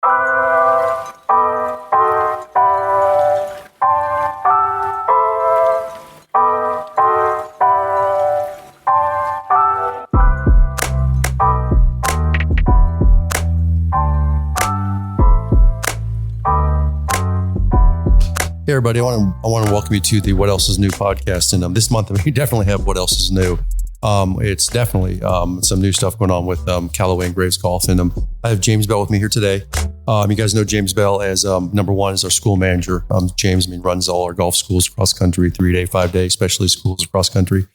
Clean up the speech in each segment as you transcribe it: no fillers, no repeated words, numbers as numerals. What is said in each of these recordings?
Hey everybody, I want to welcome you to the What Else Is New podcast. And this month we definitely have What Else Is New. It's definitely some new stuff going on with Callaway and Graves Golf. And I have James Bell with me here today. You guys know James Bell as number one is our school manager. James runs all our golf schools across country, 3-day, 5-day, especially schools across country.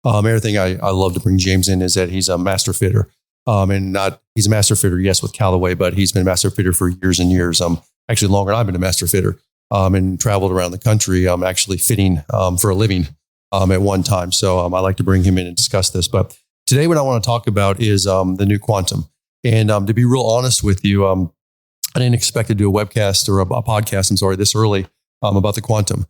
Everything I love to bring James in is that he's a master fitter. He's a master fitter, yes, with Callaway, but he's been a master fitter for years and years. Actually longer than I've been a master fitter. And traveled around the country, actually fitting for a living at one time. So I like to bring him in and discuss this. But today what I want to talk about is the new Quantum. And to be real honest with you, I didn't expect to do a webcast or a podcast, this early about the Quantum.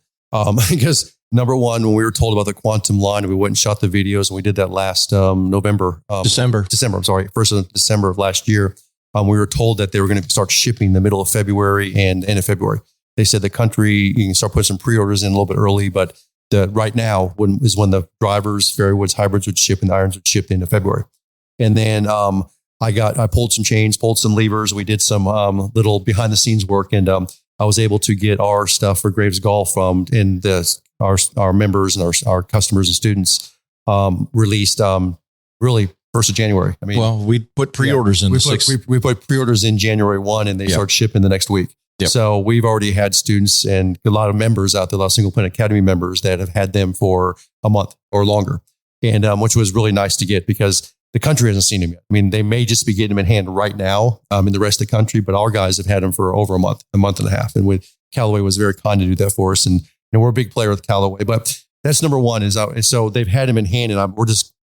Because number one, when we were told about the Quantum line, we went and shot the videos, and we did that last December, 1st of December of last year. We were told that they were going to start shipping the middle of February and end of February. They said the country, you can start putting some pre-orders in a little bit early, but right now is when the drivers, fairwoods, hybrids would ship and the irons would ship into February. And then I pulled some chains, pulled some levers. We did some little behind the scenes work, and I was able to get our stuff for Graves Golf and our members and our customers and students released really 1st of January. We put pre-orders in. We put pre-orders in January 1, and they start shipping the next week. Yep. So we've already had students and a lot of members out there, a lot of Single Pin Academy members that have had them for a month or longer. And which was really nice to get because the country hasn't seen them yet. They may just be getting them in hand right now in the rest of the country, but our guys have had them for over a month and a half. And Callaway was very kind to do that for us. And we're a big player with Callaway, but that's number one so they've had them in hand and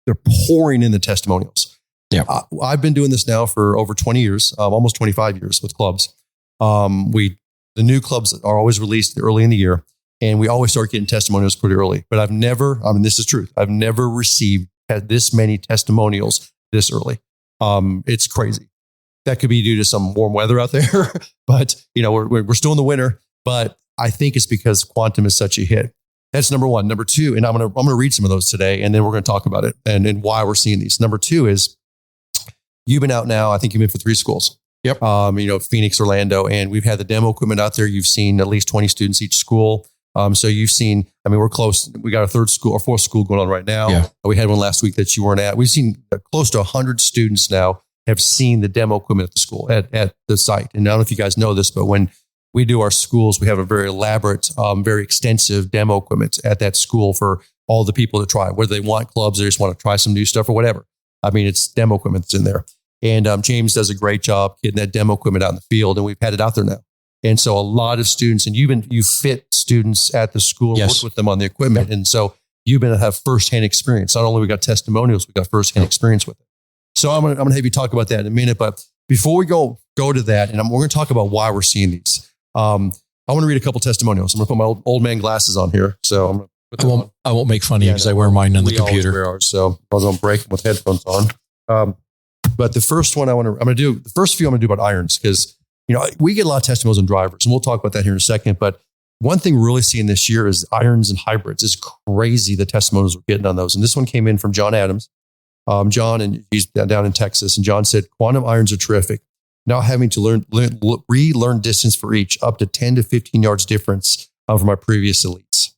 they're pouring in the testimonials. Yeah. I've been doing this now for over 20 years, almost 25 years with clubs. The new clubs are always released early in the year, and we always start getting testimonials pretty early. But I've never, this is truth, I've never received this many testimonials this early. It's crazy. That could be due to some warm weather out there, but we're still in the winter. But I think it's because Quantum is such a hit. That's number one. Number two, and I'm gonna read some of those today, and then we're gonna talk about it and why we're seeing these. Number two is you've been out now. I think you've been for 3 schools. Yep. Phoenix, Orlando, and we've had the demo equipment out there. You've seen at least 20 students each school. So you've seen, we're close. We got a 4th school going on right now. Yeah. We had one last week that you weren't at. We've seen close to 100 students now have seen the demo equipment at the school, at the site. And I don't know if you guys know this, but when we do our schools, we have a very elaborate, very extensive demo equipment at that school for all the people to try, whether they want clubs or just want to try some new stuff or whatever. It's demo equipment that's in there. And James does a great job getting that demo equipment out in the field, and we've had it out there now. And so a lot of students, and you fit students at the school, yes, work with them on the equipment. And so you've been to have firsthand experience. Not only we got testimonials, we got firsthand experience with it. So I'm gonna have you talk about that in a minute. But before we go to that, and we're going to talk about why we're seeing these. I want to read a couple testimonials. I'm going to put my old man glasses on here. So I'm going to I won't make fun of you because I wear mine on the computer. Wear ours, so I was on break with headphones on. But the first one I'm going to do about irons because, we get a lot of testimonials on drivers, and we'll talk about that here in a second. But one thing we're really seeing this year is irons and hybrids. It's crazy the testimonials we're getting on those. And this one came in from John Adams. John, and he's down in Texas. And John said, Quantum irons are terrific. Now having to relearn distance for each, up to 10 to 15 yards difference from my previous elites.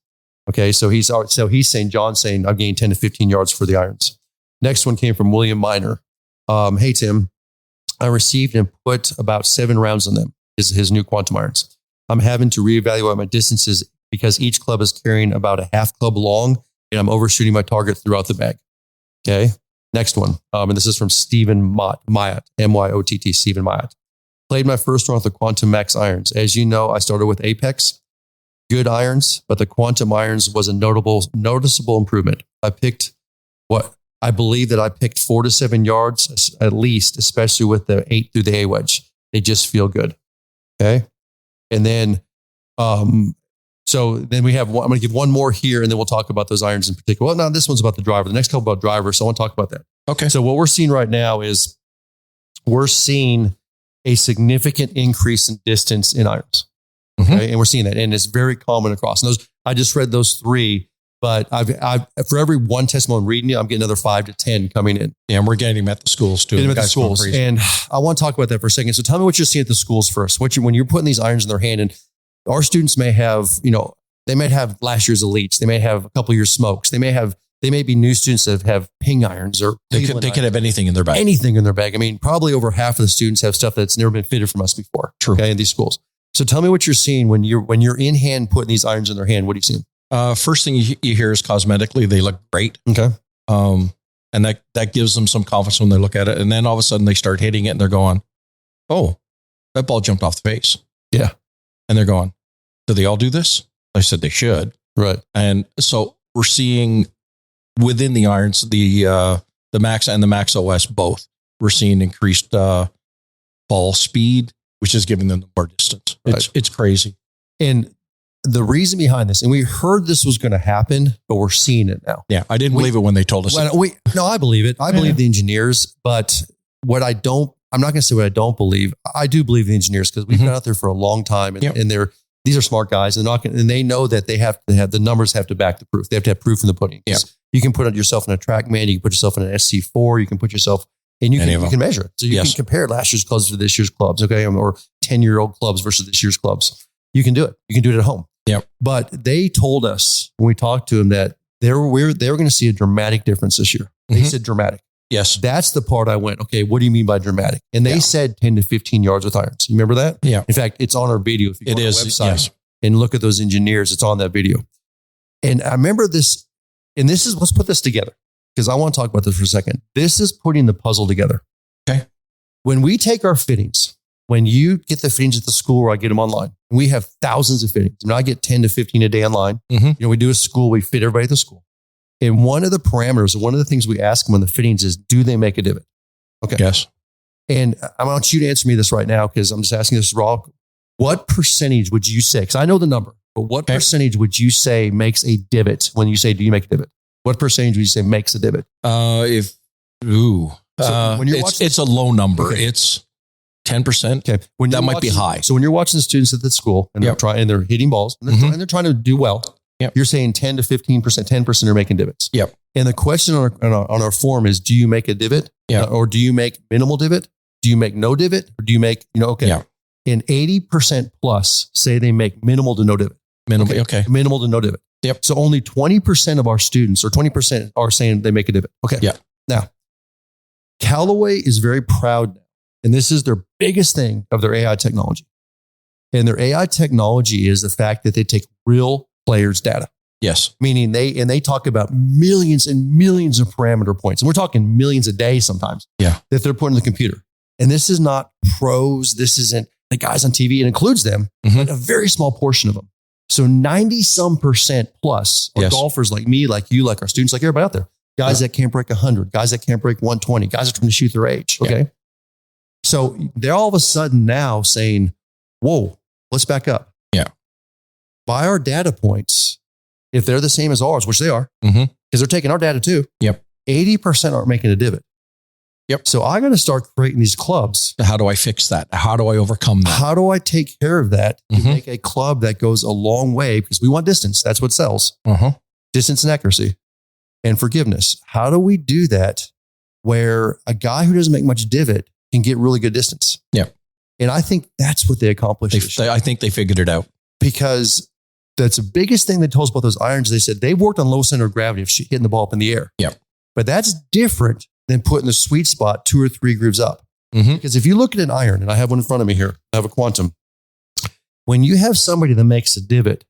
Okay, so he's saying, John's saying, I've gained 10 to 15 yards for the irons. Next one came from William Miner. Hey, Tim, I received and put about 7 rounds on them, his new Quantum irons. I'm having to reevaluate my distances because each club is carrying about a half club long, and I'm overshooting my target throughout the bag. Okay. Next one. And this is from Stephen Myatt, M-Y-O-T-T, Stephen Myatt. Played my first round with the Quantum Max irons. As you know, I started with Apex. Good irons, but the Quantum irons was a noticeable improvement. I believe that I picked 4 to 7 yards at least, especially with the 8 through the A wedge. They just feel good. Okay. And then, so then we have one, I'm going to give one more here and then we'll talk about those irons in particular. Well, no, this one's about the driver. The next couple about drivers. So I want to talk about that. Okay. So what we're seeing right now is we're seeing a significant increase in distance in irons. Okay? And we're seeing that. And it's very common across. And those, I just read those 3, but I've for every one testimony I'm reading, I'm getting another 5 to 10 coming in. Yeah, and we're getting them at the schools too. Getting them at the schools. And I want to talk about that for a second. So tell me what you're seeing at the schools first. When you're putting these irons in their hand, and our students may have, they might have last year's elites. They may have a couple of years smokes. They may be new students that have ping irons, or they could have anything in their bag. Anything in their bag. I mean, probably over half of the students have stuff that's never been fitted from us before. True. Okay, in these schools. So tell me what you're seeing when you're in hand putting these irons in their hand. What are you seeing? First thing you hear is cosmetically, they look great. Okay. And that gives them some confidence when they look at it. And then all of a sudden they start hitting it and they're going, oh, that ball jumped off the face. Yeah. And they're going, do they all do this? I said they should. Right. And so we're seeing within the irons, the Max and the Max OS both, we're seeing increased ball speed, which is giving them more distance. It's crazy. And the reason behind this, and we heard this was going to happen, but we're seeing it now. Yeah, I didn't believe it when they told us. No, I believe it. I believe the engineers, but I'm not going to say what I don't believe. I do believe the engineers, because we've been out there for a long time, and these are smart guys, and they know that they have to have the numbers have to back the proof. They have to have proof in the pudding. Yeah. You can put yourself in a TrackMan, you can put yourself in an SC4, you can put yourself, and you can measure it. So you can compare last year's clubs to this year's clubs, okay, or 10-year-old clubs versus this year's clubs. You can do it. You can do it at home. Yeah. But they told us when we talked to them that they were going to see a dramatic difference this year. They said dramatic. Yes. That's the part I went, okay, what do you mean by dramatic? And they said 10 to 15 yards with irons. You remember that? Yeah. In fact, it's on our video. If you go on our website and look at those engineers, it's on that video. And I remember this, and let's put this together, because I want to talk about this for a second. This is putting the puzzle together. Okay. When we take our fittings, when you get the fittings at the school, or I get them online, and we have thousands of fittings. I mean, I get 10 to 15 a day online. We do a school, we fit everybody at the school. And one of the parameters, one of the things we ask them on the fittings is, do they make a divot? Okay. Yes. And I want you to answer me this right now, because I'm just asking this raw. What percentage would you say, because I know the number, but what percentage would you say makes a divot when you say, do you make a divot? What percentage would you say makes a divot? When you're it's a low number. Okay. It's 10%. Okay. That might be high. So when you're watching the students at the school and they're hitting balls and they're trying to do well, you're saying 10 to 15%, 10% are making divots. Yep. And the question on our form is, do you make a divot? Or do you make minimal divot? Do you make no divot? Or do you make, And 80% plus say they make minimal to no divot. Minimal. Okay. Minimal to no divot. Yep. So only 20% of our students, or 20%, are saying they make a divot. Okay. Yeah. Now, Callaway is very proud now, and this is their biggest thing of their AI technology. And their AI technology is the fact that they take real players' data. Yes. Meaning they talk about millions and millions of parameter points. And we're talking millions a day sometimes. Yeah. That they're putting in the computer. And this is not pros. This isn't the guys on TV. It includes them, but a very small portion of them. So 90% plus are golfers like me, like you, like our students, like everybody out there. Guys that can't break 100, guys that can't break 120, guys that are trying to shoot their age. Okay. Yeah. So they're all of a sudden now saying, whoa, let's back up. Yeah. By our data points, if they're the same as ours, which they are, because they're taking our data too. Yep. 80% aren't making a divot. Yep. So I'm going to start creating these clubs. How do I fix that? How do I overcome that? How do I take care of that to make a club that goes a long way? Because we want distance. That's what sells. Distance and accuracy and forgiveness. How do we do that where a guy who doesn't make much divot can get really good distance? Yeah. And I think that's what they accomplished. I think they figured it out. Because that's the biggest thing they told us about those irons. They said they worked on low center of gravity of hitting the ball up in the air. Yeah. But that's different than putting the sweet spot 2 or 3 grooves up. Because if you look at an iron, and I have one in front of me here, I have a Quantum. When you have somebody that makes a divot,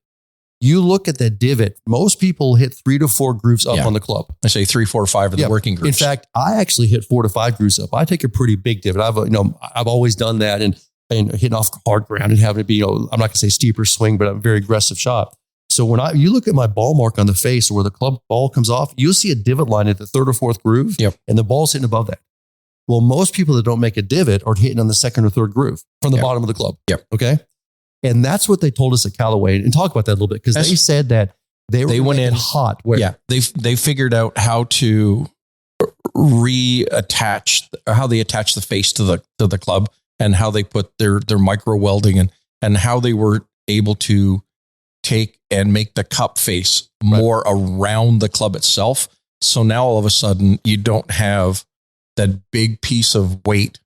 you look at that divot, most people hit 3 to 4 grooves up on the club. I say 3, 4, 5 are the working grooves. In fact, I actually hit 4 to 5 grooves up. I take a pretty big divot. I've always done that and hitting off hard ground and having it be, I'm not going to say steeper swing, but a very aggressive shot. So when you look at my ball mark on the face or where the club ball comes off, you'll see a divot line at the 3rd or 4th groove, and the ball's hitting above that. Well, most people that don't make a divot are hitting on the 2nd or 3rd groove from the bottom of the club. Yep. Okay. And that's what they told us at Callaway. And talk about that a little bit, because they said that they went in hot. They figured out how to reattach, or how they attach the face to the club and how they put their micro welding and how they were able to take and make the cup face more around the club itself. So now all of a sudden you don't have that big piece of weight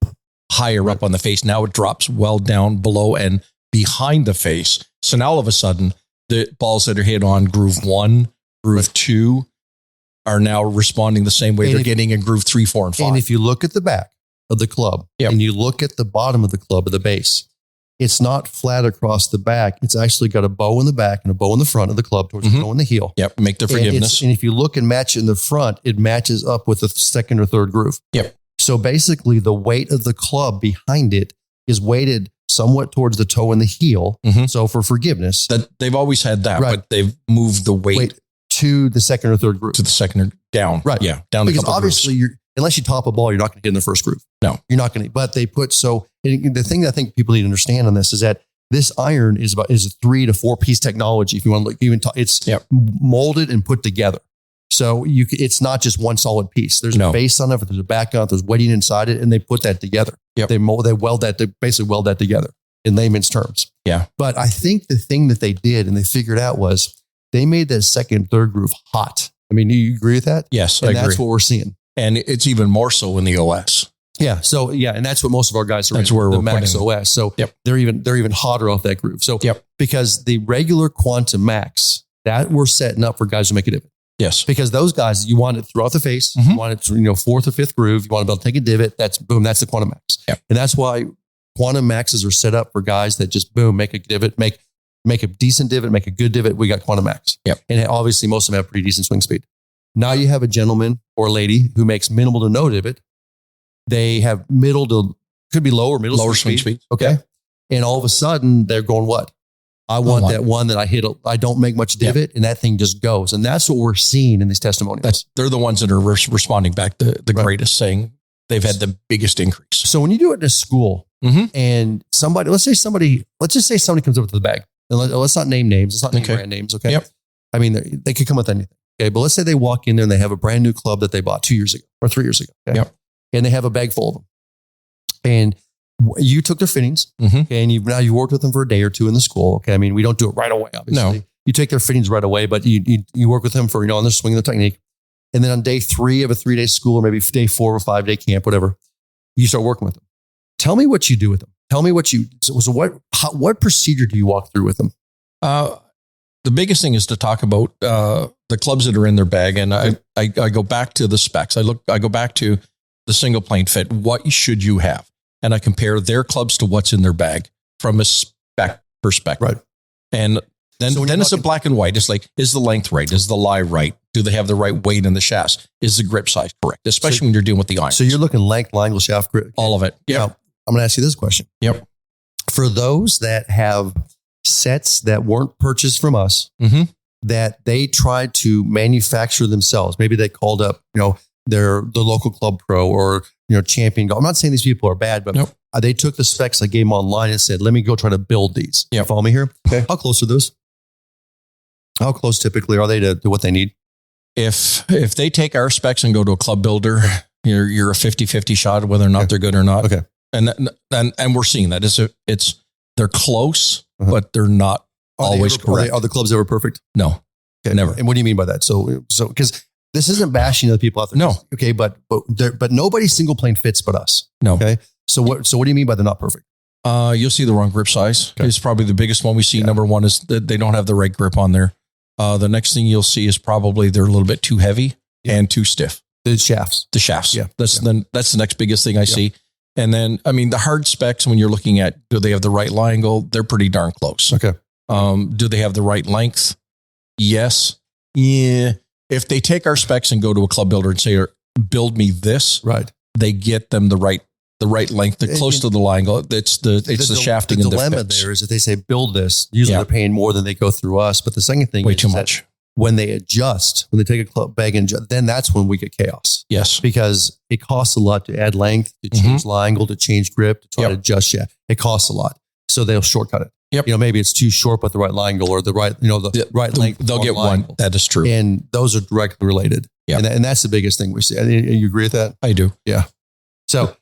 higher up on the face. Now it drops well down below and behind the face. So now all of a sudden the balls that are hit on groove 1, groove 2 are now responding the same way they're getting in groove 3, 4, and 5. And if you look at the back of the club and you look at the bottom of the club of the base, it's not flat across the back. It's actually got a bow in the back and a bow in the front of the club towards the bow in the heel. Yep. Make the forgiveness. And if you look and match it in the front, it matches up with the second or third groove. Yep. So basically the weight of the club behind it is weighted somewhat towards the toe and the heel. So for forgiveness. That they've always had that, but they've moved the weight to the second or third groove. To the second or down. Right. Yeah. Down because obviously unless you top a ball, you're not going to get in the first groove. No. You're not going to. But they put, the thing that I think people need to understand on this is that this iron is a 3 to 4 piece technology. If you want to look, it's molded and put together. So it's not just one solid piece. There's a base on it, there's a back on it, there's weighting inside it, and they put that together. Yep. They basically weld that together in layman's terms. Yeah. But I think the thing that they did and they figured out was they made that second, third groove hot. I mean, do you agree with that? Yes, and I agree. that's what we're seeing. And it's even more so in the OS. Yeah. So and that's what most of our guys are that's in, where the we're Max putting OS. So they're even hotter off that groove. So because the regular Quantum Max that we're setting up for guys to make a divot. Yes. Because those guys, you want it throughout the face, you want it to, fourth or fifth groove, you want to be able to take a divot, that's the Quantum Max. Yep. And that's why Quantum Maxes are set up for guys that just make a divot, make a decent divot, make a good divot. We got Quantum Max. Yep. And obviously most of them have pretty decent swing speed. Now you have a gentleman or lady who makes minimal to no divot. They have middle to, could be lower swing speed. Okay. Yep. And all of a sudden they're going, what? I want that one that I hit. I don't make much divot and that thing just goes. And that's what we're seeing in these testimonials. They're the ones that are responding back the greatest, saying they've had the biggest increase. So when you do it in a school and let's just say somebody comes up with the bag. And let's not name names. Let's not name brand names. Okay. Yep. I mean, they could come with anything. Okay. But let's say they walk in there and they have a brand new club that they bought 2 years ago or 3 years ago. Okay? Yep. And they have a bag full of them. And you took their fittings, okay, and you worked with them for a day or two in the school. Okay, I mean, we don't do it right away, obviously. No. You take their fittings right away, but you work with them for on their swing and the technique, and then on day 3 of a 3-day school, or maybe day 4 or 5-day camp, whatever, you start working with them. Tell me what you do with them. Tell me what what procedure do you walk through with them? The biggest thing is to talk about the clubs that are in their bag, and I go back to the specs. I go back to the single plane fit. What should you have? And I compare their clubs to what's in their bag from a spec perspective. Right. And then it's a black and white. It's like, is the length right? Is the lie right? Do they have the right weight in the shafts? Is the grip size correct? Especially when you're dealing with the irons. So you're looking length, line angle, shaft grip. All of it. Yeah. I'm going to ask you this question. Yep. For those that have sets that weren't purchased from us, that they tried to manufacture themselves, maybe they called up, the local club pro or, champion. I'm not saying these people are bad, but they took the specs I gave them online and said, let me go try to build these. You follow me here? Okay. How close are those? How close typically are they to what they need? If they take our specs and go to a club builder, you're a 50-50 shot whether or not they're good or not. Okay. And we're seeing that. They're close, but they're not always correct. Are the clubs ever perfect? No. Okay. Never. And what do you mean by that? So because this isn't bashing other people out there. No. Okay. But nobody's single plane fits but us. No. Okay. So what do you mean by they're not perfect? You'll see the wrong grip size. Okay. It's probably the biggest one we see. Number one is that they don't have the right grip on there. The next thing you'll see is probably they're a little bit too heavy and too stiff. The shafts. Yeah. That's the next biggest thing I see. And then, the hard specs, when you're looking at, do they have the right lie angle? They're pretty darn close. Okay. Do they have the right length? Yes. Yeah. If they take our specs and go to a club builder and say, build me this, right, they get them the right length, close to the lie angle. It's the shafting. The dilemma there is if they say build this, usually they're paying more than they go through us. But the second thing way is too much. When they adjust, when they take a club bag and adjust, then that's when we get chaos. Yes. Because it costs a lot to add length, to change lie angle, to change grip, to try to adjust shaft. It costs a lot. So they'll shortcut it. Yep. Maybe it's too short, but the right lie angle or the right, right length. They'll get one. Angle. That is true. And those are directly related. Yeah. And that's the biggest thing we see. You agree with that? I do. Yeah. So,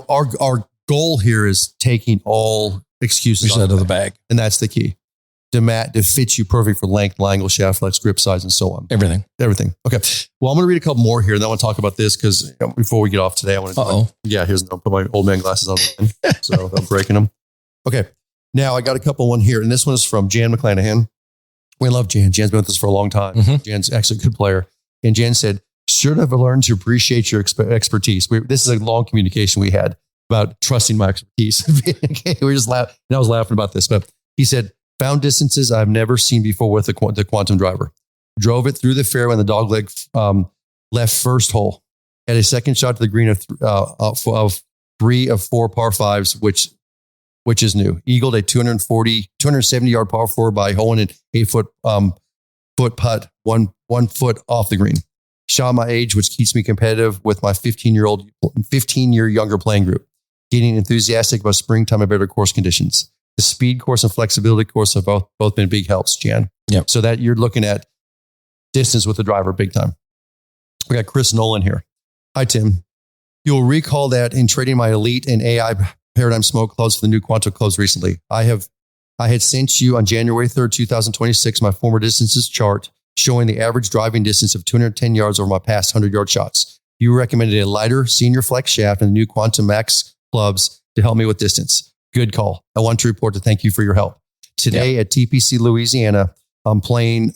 our goal here is taking all excuses out of the bag. And that's the key. To fit you perfect for length, angle, shaft flex, grip size, and so on. Everything. Okay. Well, I'm going to read a couple more here, and then I want to talk about this because before we get off today, I want to. I'll put my old man glasses on, so I'm breaking them. Okay. Now I got a couple one here, and this one is from Jan McClanahan. We love Jan. Jan's been with us for a long time. Mm-hmm. Jan's actually a good player, and Jan said, "Should have learned to appreciate your expertise." This is a long communication we had about trusting my expertise. Okay, we just laughed, and I was laughing about this, but he said, "Found distances I've never seen before with the Quantum driver. Drove it through the fairway on the dogleg left first hole. Had a second shot to the green of 3 of 4 par 5s, which is new. Eagled a 270 yard par 4 by holing an 8-foot putt, one foot off the green. Shot my age, which keeps me competitive with my 15-year younger playing group. Getting enthusiastic about springtime and better course conditions. The speed course and flexibility course have both been big helps, Jan. Yep. So that you're looking at distance with the driver big time. We got Chris Nolan here. Hi, Tim. You'll recall that in trading my Elite and AI Paradigm Smoke clubs for the new Quantum clubs recently, I had sent you on January 3rd, 2026, my former distances chart showing the average driving distance of 210 yards over my past 100-yard shots. You recommended a lighter senior flex shaft and the new Quantum Max clubs to help me with distance. Good call. I want to report to thank you for your help. Today at TPC Louisiana, I'm playing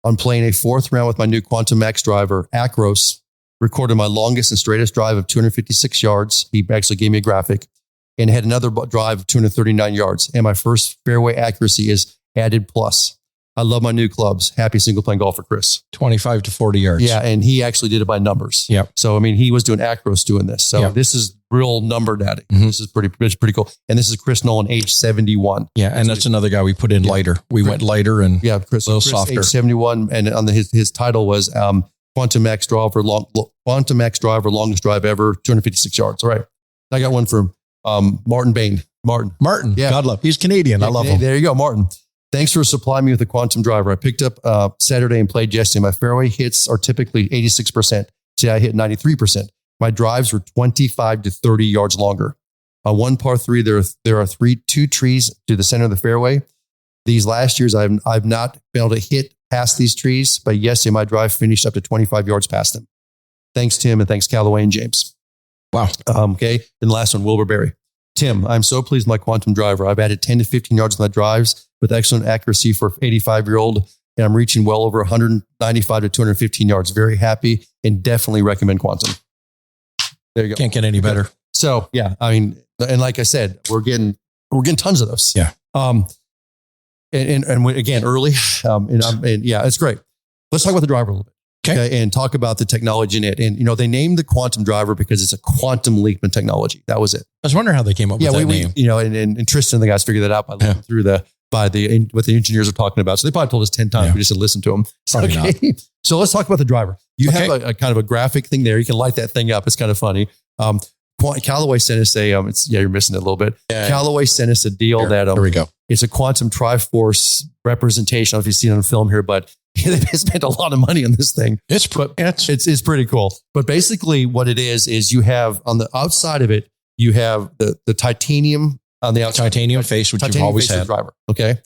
a fourth round with my new Quantum Max driver, Acros, recorded my longest and straightest drive of 256 yards. He actually gave me a graphic and had another drive of 239 yards. And my first fairway accuracy is added plus. I love my new clubs. Happy single playing golfer, Chris. 25 to 40 yards. Yeah. And he actually did it by numbers. Yep. So, he was doing Acros doing this. So This is real number data. Mm-hmm. This is pretty cool. And this is Chris Nolan, age 71. Yeah. And that's another guy we put in lighter. We went lighter and Chris, a little softer. Age 71. And on his title was Quantum Max driver, longest drive ever, 256 yards. All right. I got one from Martin Bain. Martin. Yeah. God love. He's Canadian. I love him. There you go, Martin. Thanks for supplying me with a Quantum driver. I picked up Saturday and played yesterday. My fairway hits are typically 86%. Today I hit 93%. My drives were 25 to 30 yards longer. On one par 3, there are 2 trees to the center of the fairway. These last years, I've not been able to hit past these trees, but yesterday my drive finished up to 25 yards past them. Thanks, Tim, and thanks, Callaway and James. Wow. Okay. And the last one, Wilbur Berry. Tim, I'm so pleased with my Quantum driver. I've added 10 to 15 yards on my drives with excellent accuracy for an 85-year-old, and I'm reaching well over 195 to 215 yards. Very happy and definitely recommend Quantum. There you go. Can't get any better. So, yeah, and like I said, we're getting tons of those. Yeah. And again, early. It's great. Let's talk about the driver a little bit. Okay. And talk about the technology in it. And, they named the Quantum driver because it's a quantum leapment technology. That was it. I was wondering how they came up with that name. And Tristan and the guys figured that out by looking through what the engineers are talking about. So they probably told us 10 times. Yeah. We just said, listen to them. Probably not. So let's talk about the driver. You have a kind of a graphic thing there. You can light that thing up. It's kind of funny. Callaway sent us you're missing it a little bit. Yeah. Callaway sent us a deal that here we go. It's a Quantum Triforce representation. I don't know if you've seen it on film here, but they spent a lot of money on this thing. It's pretty cool. But basically what it is you have on the outside of it, you have the titanium on the outside. Titanium face, which you've always had. Driver. Okay.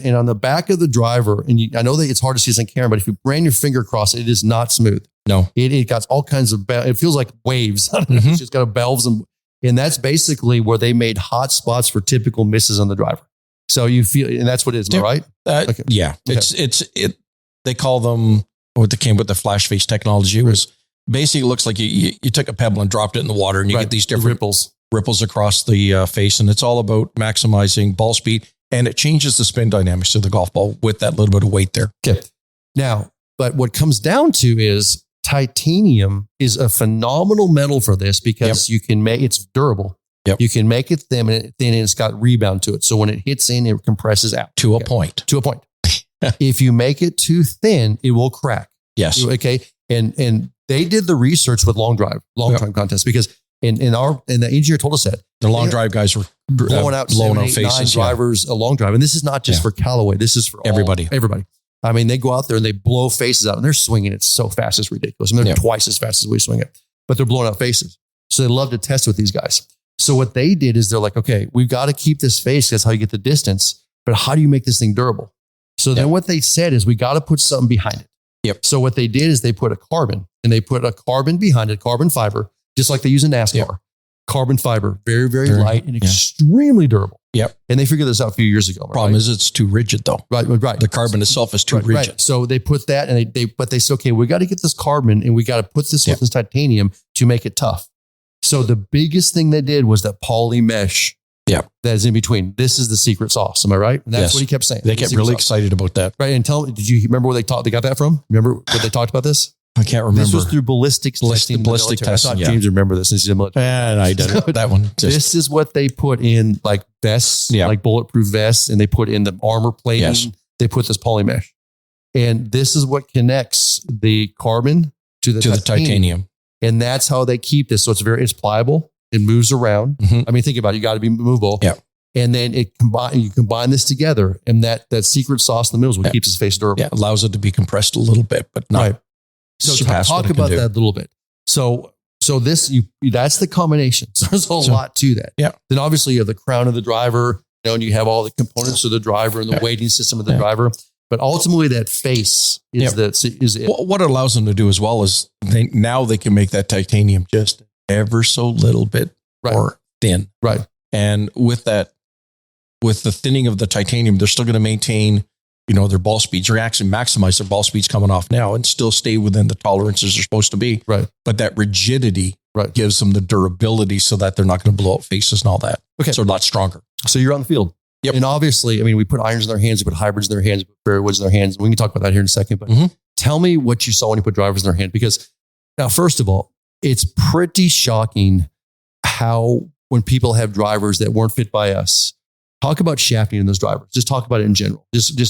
And on the back of the driver, and I know that it's hard to see this on camera, but if you ran your finger across it, it is not smooth. No. It got all kinds of, it feels like waves. Mm-hmm. It's just got valves. And that's basically where they made hot spots for typical misses on the driver. So you feel, and that's what it is, right? Okay. Yeah. Okay. They call them, what they came with the flash face technology. It was basically, it looks like you took a pebble and dropped it in the water and you get these different ripples across the face. And it's all about maximizing ball speed, and it changes the spin dynamics of the golf ball with that little bit of weight there. Okay. Now, but what comes down to is titanium is a phenomenal metal for this because you can make, it's durable. Yep. You can make it thin and it's got rebound to it. So when it hits in, it compresses out. To a point. If you make it too thin, it will crack. Yes. Okay. And they did the research with long drive contests because and the engineer told us that the long drive guys were blowing out faces, drivers a long drive. And this is not just for Callaway. This is for everybody. I mean, they go out there and they blow faces out and they're swinging it so fast. It's ridiculous. I mean, they're twice as fast as we swing it, but they're blowing out faces. So they love to test with these guys. So what they did is they're like, okay, we've got to keep this face. That's how you get the distance. But how do you make this thing durable? So then what they said is we got to put something behind it. Yep. So what they did is they put a carbon behind it, carbon fiber, just like they use in NASCAR. Yep. Carbon fiber, very, very light and extremely durable. Yep. And they figured this out a few years ago. Problem is it's too rigid though. Right. The carbon itself is too rigid. Right. So they put that and they said, okay, we got to get this carbon and we got to put this with this titanium to make it tough. So the biggest thing they did was that poly mesh. Yeah. That is in between. This is the secret sauce. Am I right? And that's what he kept saying. They kept really excited about that. Right. And did you remember where they got that from? Remember what they talked about this? I can't remember. This was through ballistic testing. Ballistic testing. I thought James remember this since he's in the military. And I didn't. So that one. This is what they put in like vests, like bulletproof vests, and they put in the armor plating. Yes. They put this poly mesh. And this is what connects the carbon to the titanium. And that's how they keep this. So it's pliable. It moves around. Mm-hmm. I mean, think about it. You got to be movable. Yeah. And then you combine this together, and that secret sauce in the middle is what keeps his face durable. Yeah, allows it to be compressed a little bit, but not. So talk about that a little bit. So that's the combination. So there's a lot to that. Yeah. Then obviously you have the crown of the driver, and you have all the components of the driver and the weighting system of the driver. But ultimately, that face is it. What it allows them to do as well is they can make that titanium just ever so little bit more thin. Right. And with the thinning of the titanium, they're still going to maintain, their ball speeds, or actually maximize their ball speeds coming off now and still stay within the tolerances they're supposed to be. Right. But that rigidity gives them the durability so that they're not going to blow out faces and all that. Okay. So a lot stronger. So you're on the field. Yep. And obviously, we put irons in their hands, we put hybrids in their hands, we put fairway woods in their hands. We can talk about that here in a second, but tell me what you saw when you put drivers in their hand. Because now, first of all, it's pretty shocking how when people have drivers that weren't fit by us, talk about shafting in those drivers. Just talk about it in general.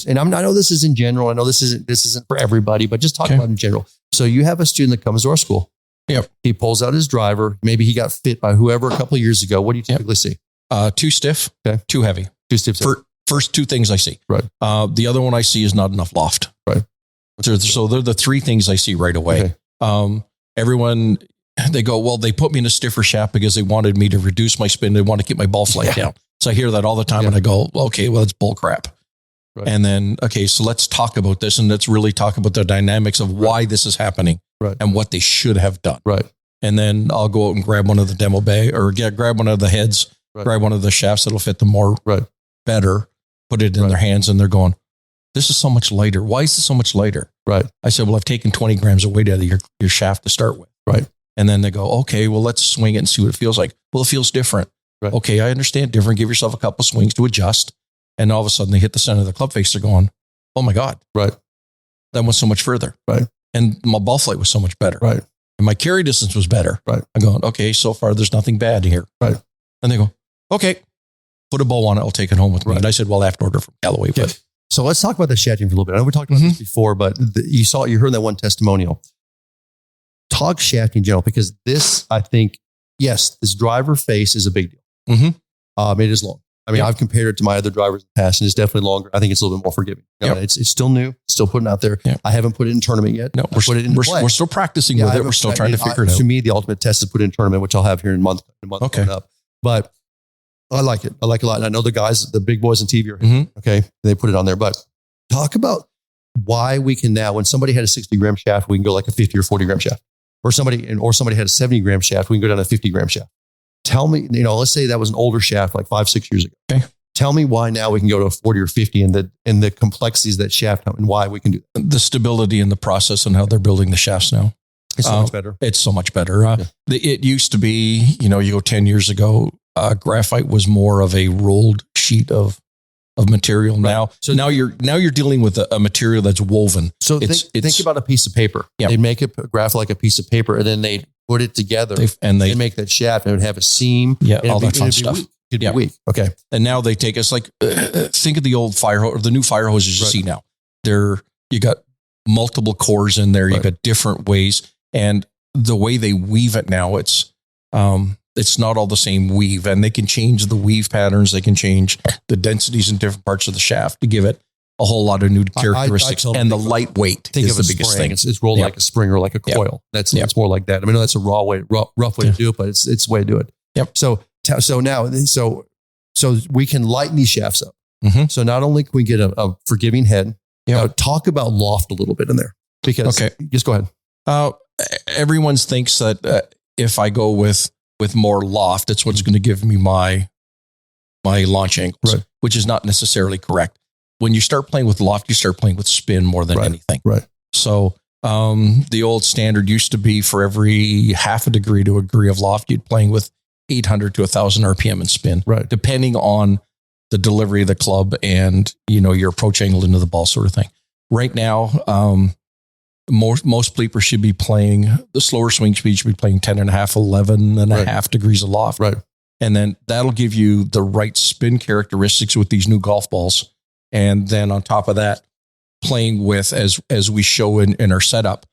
And I know this is in general. I know this isn't for everybody, but just talk about it in general. So you have a student that comes to our school. Yep. He pulls out his driver. Maybe he got fit by whoever a couple of years ago. What do you typically see? Too stiff, too heavy. Too stiff. First two things I see. Right. The other one I see is not enough loft. Right. So they're the three things I see right away. Okay. Everyone, they go, well, they put me in a stiffer shaft because they wanted me to reduce my spin. They want to keep my ball flight down. So I hear that all the time and I go, okay, well, it's bull crap. Right. And then, okay, so let's talk about this and let's really talk about the dynamics of why this is happening and what they should have done. Right. And then I'll go out and grab one of the demo bay or grab one of the heads, grab one of the shafts that'll fit them more better, put it in their hands, and they're going, this is so much lighter. Why is this so much lighter? Right. I said, well, I've taken 20 grams of weight out of your shaft to start with. Right. And then they go, okay, well, let's swing it and see what it feels like. Well, it feels different. Right. Okay, I understand different. Give yourself a couple swings to adjust. And all of a sudden they hit the center of the club face. They're going, oh my God. Right. That went so much further. Right. And my ball flight was so much better. Right. And my carry distance was better. Right. I'm going, okay, so far there's nothing bad here. Right. And they go, okay, put a bow on it. I'll take it home with me. And I said, well, I have to order from Callaway. Okay. But so let's talk about the shafting for a little bit. I know we talked about this before, but you heard that one testimonial. Talk shafting in general, because this, I think, yes, this driver face is a big deal. It is long. I've compared it to my other drivers in the past, and it's definitely longer. I think it's a little bit more forgiving. It's still new, still putting it out there. Yep. I haven't put it in tournament yet. No, we're still practicing with it. We're still trying to figure it out. To me, the ultimate test is put it in tournament, which I'll have here in a month coming up. But I like it. I like it a lot. And I know the guys, the big boys on TV are here. Okay. They put it on there, but talk about why we can now, when somebody had a 60 gram shaft, we can go like a 50 or 40 gram shaft, or somebody had a 70 gram shaft, we can go down to a 50 gram shaft. Tell me, let's say that was an older shaft, like 5-6 years ago. Okay. Tell me why now we can go to a 40 or 50 and the complexities of that shaft and why we can do that. The stability in the process and how they're building the shafts now. It's so much better. It's so much better. It used to be, you go 10 years ago, graphite was more of a rolled sheet of material. Right. Now, so now you're dealing with a material that's woven. So think about a piece of paper. They make a graph like a piece of paper, and then they put it together they make that shaft, and it would have a seam. All that fun stuff. It'd be weak. Okay. And now they take us think of the old fire hose or the new fire hoses you see now. You got multiple cores in there. You got different ways, and the way they weave it now, it's not all the same weave, and they can change the weave patterns. They can change the densities in different parts of the shaft to give it a whole lot of new characteristics. And the lightweight is the biggest thing. It's rolled like a spring or like a coil. It's more like that. That's a rough way to do it, but it's the way to do it. Yep. So So we can lighten these shafts up. Mm-hmm. So not only can we get a forgiving head, talk about loft a little bit in there, because just go ahead. Everyone thinks that if I go with more loft, it's what's going to give me my launch angles, right, which is not necessarily correct. When you start playing with loft, you start playing with spin more than anything. Right. So the old standard used to be for every half a degree to a degree of loft, you'd playing with 800 to 1,000 RPM and spin, right, depending on the delivery of the club and, your approach angle into the ball sort of thing. Right now, most bleepers should be playing the slower swing speed, should be playing 10 and a half, 11 and a half degrees of loft. Right. And then that'll give you the right spin characteristics with these new golf balls. And then on top of that, playing with, as we show in our setup,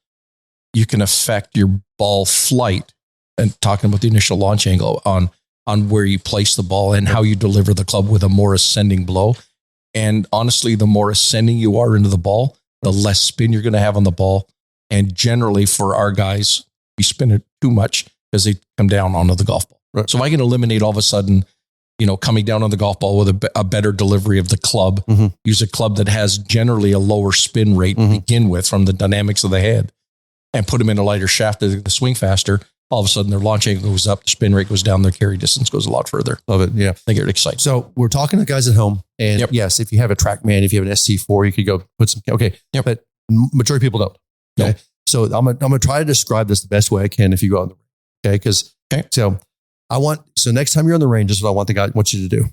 you can affect your ball flight, and talking about the initial launch angle on where you place the ball and how you deliver the club with a more ascending blow. And honestly, the more ascending you are into the ball, the less spin you're going to have on the ball. And generally for our guys, we spin it too much because they come down onto the golf ball. Right. So if I can eliminate all of a sudden, coming down on the golf ball with a better delivery of the club, use a club that has generally a lower spin rate to begin with from the dynamics of the head, and put them in a lighter shaft to swing faster, all of a sudden their launch angle goes up, the spin rate goes down, their carry distance goes a lot further. Love it. Yeah. They get excited. So we're talking to guys at home, and yes, if you have a TrackMan, if you have an SC4, you could go put some, but majority of people don't. Okay. Nope. So I'm going to try to describe this the best way I can if you go on the range. Okay. So next time you're on the range, this is what I want you to do.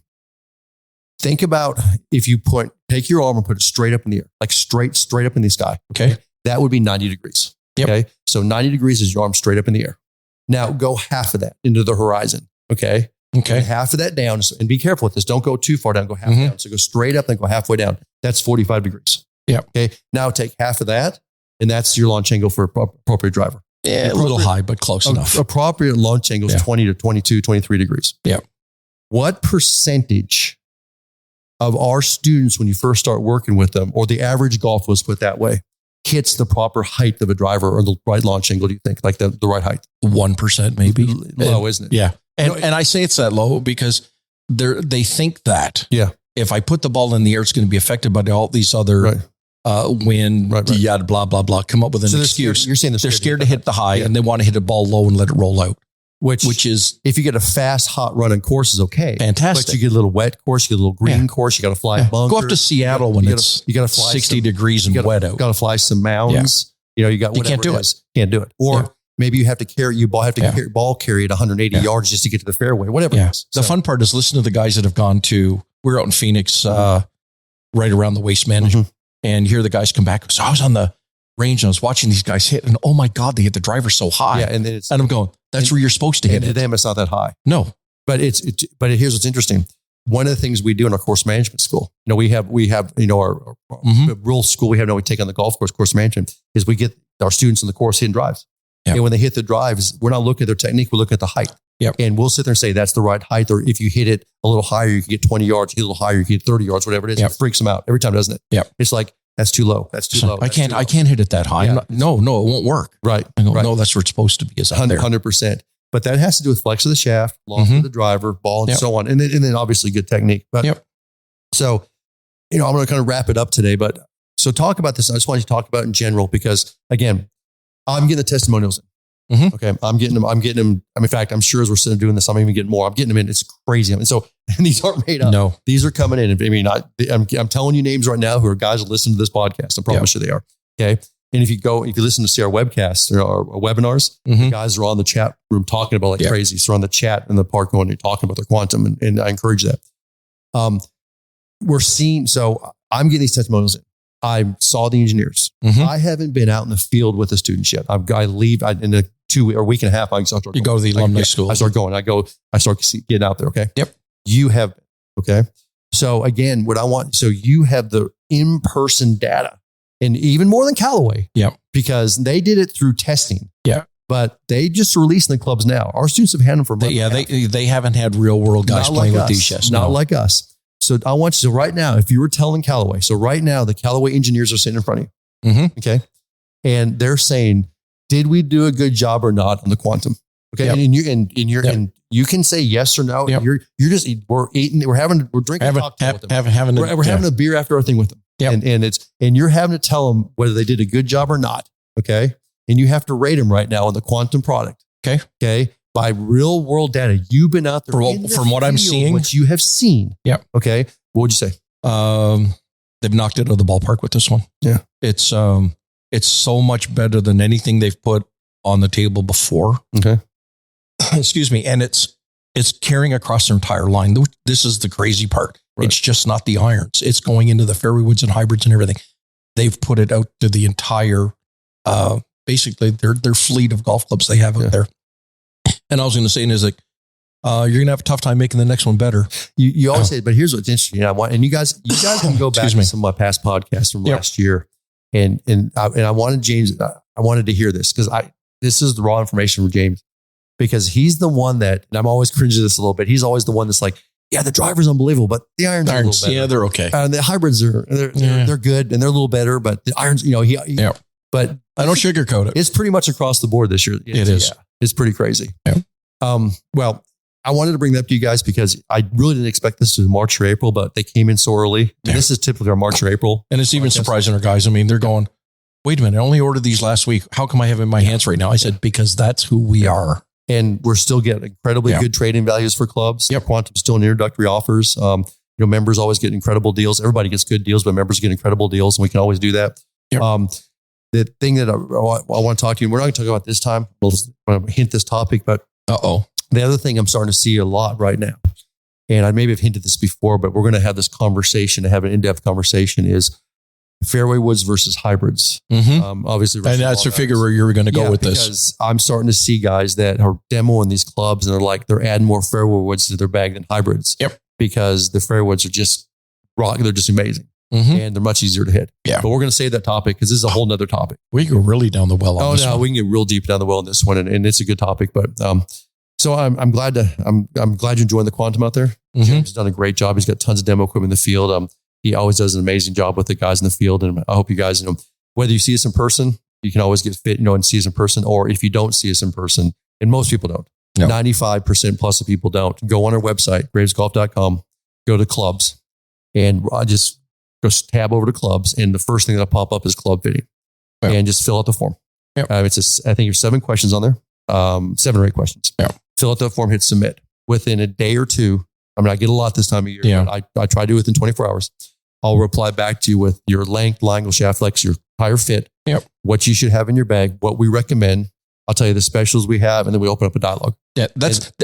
Think about if you take your arm and put it straight up in the air, like straight up in the sky. Okay. That would be 90 degrees. Yep. Okay. So 90 degrees is your arm straight up in the air. Now go half of that into the horizon. Okay. And half of that down, and be careful with this. Don't go too far down, go half down. So go straight up and go halfway down. That's 45 degrees. Yeah. Okay. Now take half of that, and that's your launch angle for appropriate driver. Yeah, a little high, but close enough. Appropriate launch angle is 20 to 22, 23 degrees. Yeah. What percentage of our students, when you first start working with them, or the average golf, let's put it that way, hits the proper height of a driver or the right launch angle, do you think? Like the right height? 1% maybe. Low, isn't it? Yeah. And I say it's that low because they think that if I put the ball in the air, it's going to be affected by all these other wind, yada, blah, blah, blah. Come up with an excuse. You're saying they're scared to hit the high and they want to hit a ball low and let it roll out. Which is, if you get a fast, hot running course, is okay. Fantastic. But you get a little wet course, you get a little green course, you got to fly bunkers. Go up to Seattle when it's 60 degrees and wet out. You got to fly some mounds. You got whatever. Can't do it. Or maybe you have to carry ball carry at 180 yards just to get to the fairway, whatever it is. The fun part is listen to the guys that have gone to, we're out in Phoenix, right around the waste management, and hear the guys come back. So I was on the range and I was watching these guys hit, and oh my God, they hit the driver so high. Yeah, and I'm going, that's where you're supposed to hit it. To them, it's not that high. No. But here's what's interesting. One of the things we do in our course management school, we have our real school we take on the golf course management, is we get our students in the course hitting drives. Yep. And when they hit the drives, we're not looking at their technique, we're looking at the height. Yep. And we'll sit there and say, that's the right height. Or if you hit it a little higher, you can get 20 yards, hit a little higher, you can get 30 yards, whatever it is. It freaks them out every time, doesn't it? Yep. It's like, that's too low. That's too low. I can't hit it that high. Yeah. No, it won't work. Right. I go, no, that's where it's supposed to be. Is out there. 100%. But that has to do with flex of the shaft, loft of the driver, ball, and so on. And then obviously good technique. But so, I'm going to kind of wrap it up today. But so talk about this. I just want you to talk about it in general, because again, I'm getting the testimonials in. Okay. I'm getting them. In fact, I'm sure as we're sitting doing this, I'm even getting more. I'm getting them in. It's crazy. And these aren't made up. No, these are coming in. I'm telling you names right now who are guys that listen to this podcast. I promise you they are. Okay. And if you listen to see our webcasts or our webinars, the guys are on the chat room talking about crazy. So they're on the chat in the park going and talking about their quantum. And I encourage that. So I'm getting these testimonials in. I saw the engineers. I haven't been out in the field with the students yet. I leave in a week and a half. I start you go to the alumni school. I start going. I start getting out there. Okay. Yep. You have. Okay. So again, you have the in-person data, and even more than Callaway. Yep. Because they did it through testing. Yeah. But they just released in the clubs now. Our students have had them for a month. They haven't had real world guys playing with these yet. Not like us. So I want you to right now, if you were telling Callaway, so right now the Callaway engineers are sitting in front of you. Okay. And they're saying, did we do a good job or not on the quantum? Okay. Yep. And you can say yes or no. Yep. We're drinking a cocktail with them. We're having a beer after our thing with them. Yep. And you're having to tell them whether they did a good job or not. Okay. And you have to rate them right now on the quantum product. Okay. Okay. By real world data. You've been out there from what I'm seeing, what you have seen. Yeah. Okay. What would you say? They've knocked it out of the ballpark with this one. Yeah. It's so much better than anything they've put on the table before. Okay. Excuse me. And it's carrying across their entire line. This is the crazy part. Right. It's just not the irons. It's going into the fairway woods and hybrids and everything. They've put it out to the entire, basically their fleet of golf clubs they have out there. And I was going to say, is like, you're going to have a tough time making the next one better. You always say, but here's what's interesting. And you guys can go back to some of my past podcasts from last year. And I wanted James, I wanted to hear this because this is the raw information from James, because he's the one that, and I'm always cringing this a little bit. He's always the one that's like, yeah, the driver's unbelievable, but the irons are a little better. Yeah, they're okay. The hybrids they're good and they're a little better, but the irons, but I don't sugarcoat it. It's pretty much across the board this year. It is. Yeah, it's pretty crazy. Yeah. Well, I wanted to bring that up to you guys because I really didn't expect this to be March or April, but they came in so early. Yeah. This is typically our March or April. And it's even surprising our guys. I mean, they're going, wait a minute, I only ordered these last week. How come I have it in my hands right now? I said, because that's who we are. And we're still getting incredibly good trading values for clubs. Yep. Quantum's still in introductory offers. Members always get incredible deals. Everybody gets good deals, but members get incredible deals, and we can always do that. Yep. The thing that I want to talk to you, and we're not going to talk about this time. We'll just hint this topic, but the other thing I'm starting to see a lot right now, and I maybe have hinted this before, but we're going to have this conversation, to have an in-depth conversation, is fairway woods versus hybrids. Mm-hmm. Obviously. And that's the figure where you're going to go with this. Because I'm starting to see guys that are demoing these clubs and they're adding more fairway woods to their bag than hybrids. Yep. Because the fairway woods are just rock. They're just amazing. Mm-hmm. And they're much easier to hit. Yeah. But we're going to save that topic because this is a whole nother topic. We go really down the well on this one. We can get real deep down the well on this one, and it's a good topic. But so I'm glad you joined the Quantum out there. Mm-hmm. Jim's done a great job. He's got tons of demo equipment in the field. He always does an amazing job with the guys in the field. And I hope you guys, whether you see us in person, you can always get fit, and see us in person. Or if you don't see us in person, and most people don't, 95% plus of people don't, go on our website, gravesgolf.com, go to clubs, and just go tab over to clubs. And the first thing that'll pop up is club fitting, and just fill out the form. Yep. I think there's 7 questions on there, 7 or 8 questions. Yep. Fill out the form, hit submit. Within a day or two, I get a lot this time of year, but I try to do it within 24 hours. I'll reply back to you with your length, line angle, shaft flex, your tire fit, what you should have in your bag, what we recommend. I'll tell you the specials we have, and then we open up a dialogue. Yeah,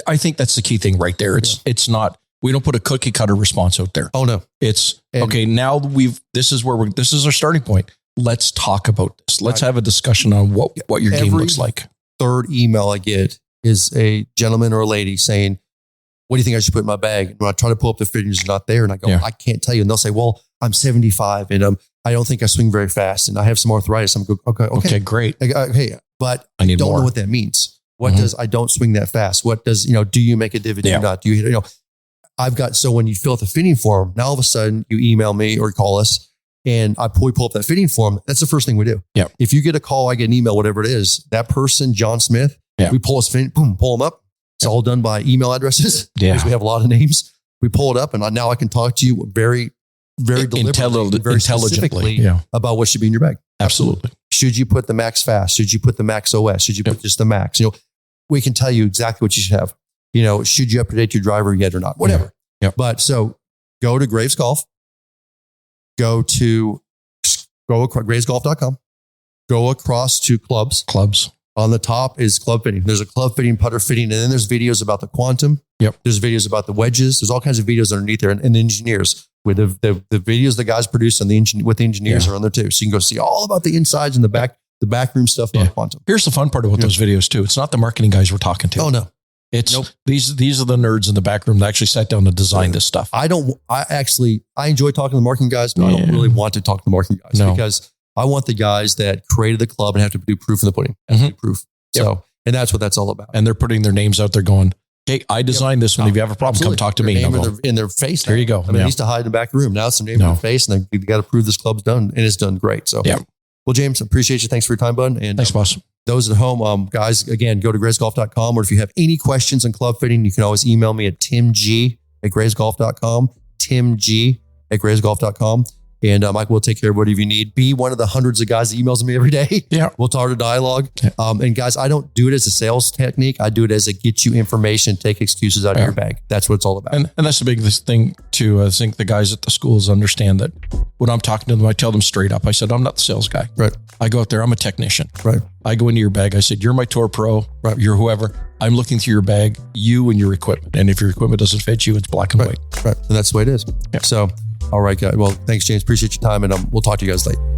I think that's the key thing right there. It's not, we don't put a cookie cutter response out there. Oh no. It's okay. Now this is our starting point. Let's talk about this. Let's have a discussion on what your game looks like. Third email I get is a gentleman or a lady saying, what do you think I should put in my bag? And when I try to pull up the fittings, it's not there. And I go, I can't tell you. And they'll say, well, I'm 75 and I don't think I swing very fast and I have some arthritis. I'm going, okay, great. Okay. But I don't know what that means. What does I don't swing that fast? What does, do you make a divot? Do you not? Do you hit, I've got, so when you fill out the fitting form, now all of a sudden you email me or call us and we pull up that fitting form. That's the first thing we do. Yeah. If you get a call, I get an email, whatever it is, that person, John Smith, we pull his fitting, boom, pull them up. It's all done by email addresses. Yeah. Because we have a lot of names. We pull it up and now I can talk to you very, very deliberately, very intelligently about what should be in your bag. Absolutely. Should you put the max fast? Should you put the max OS? Should you put just the max? We can tell you exactly what you should have. Should you update your driver yet or not? Whatever. Yeah. But so go to Graves Golf, go gravesgolf.com, go across to clubs. On the top is club fitting. There's a club fitting, putter fitting, and then there's videos about the Quantum. Yep. There's videos about the wedges. There's all kinds of videos underneath there, and the engineers with the videos the guys produce with the engineers are on there too. So you can go see all about the insides and the back room stuff about Quantum. Here's the fun part about those videos too. It's not the marketing guys we're talking to. Oh no. It's these are the nerds in the back room that actually sat down to design this stuff. I enjoy talking to the marketing guys, but I don't really want to talk to the marketing guys because I want the guys that created the club and have to do proof in the pudding. Proof. So, and that's what that's all about. And they're putting their names out there going, hey, I designed this one. If you have a problem, come talk to me. In their face. There you go. They used to hide in the back room. Now it's their name in their face and they got to prove this club's done, and it's done great. So, well, James, appreciate you. Thanks for your time, bud. And thanks, boss. those at home, guys, again, go to graysgolf.com, or if you have any questions on club fitting, you can always email me at timg@graysgolf.com, timg@graysgolf.com. And Mike will take care of whatever you need. Be one of the hundreds of guys that emails me every day. Yeah. We'll start a dialogue. Yeah. And guys, I don't do it as a sales technique. I do it as a get you information, take excuses out of your bag. That's what it's all about. And that's the biggest thing too. I think the guys at the schools understand that when I'm talking to them, I tell them straight up. I said, I'm not the sales guy. Right. I go out there. I'm a technician. Right. I go into your bag. I said, you're my tour pro. Right. You're whoever. I'm looking through your bag, you and your equipment. And if your equipment doesn't fit you, it's black and white. Right. And that's the way it is. Yeah. So, all right, guys. Well, thanks, James. Appreciate your time. And we'll talk to you guys later.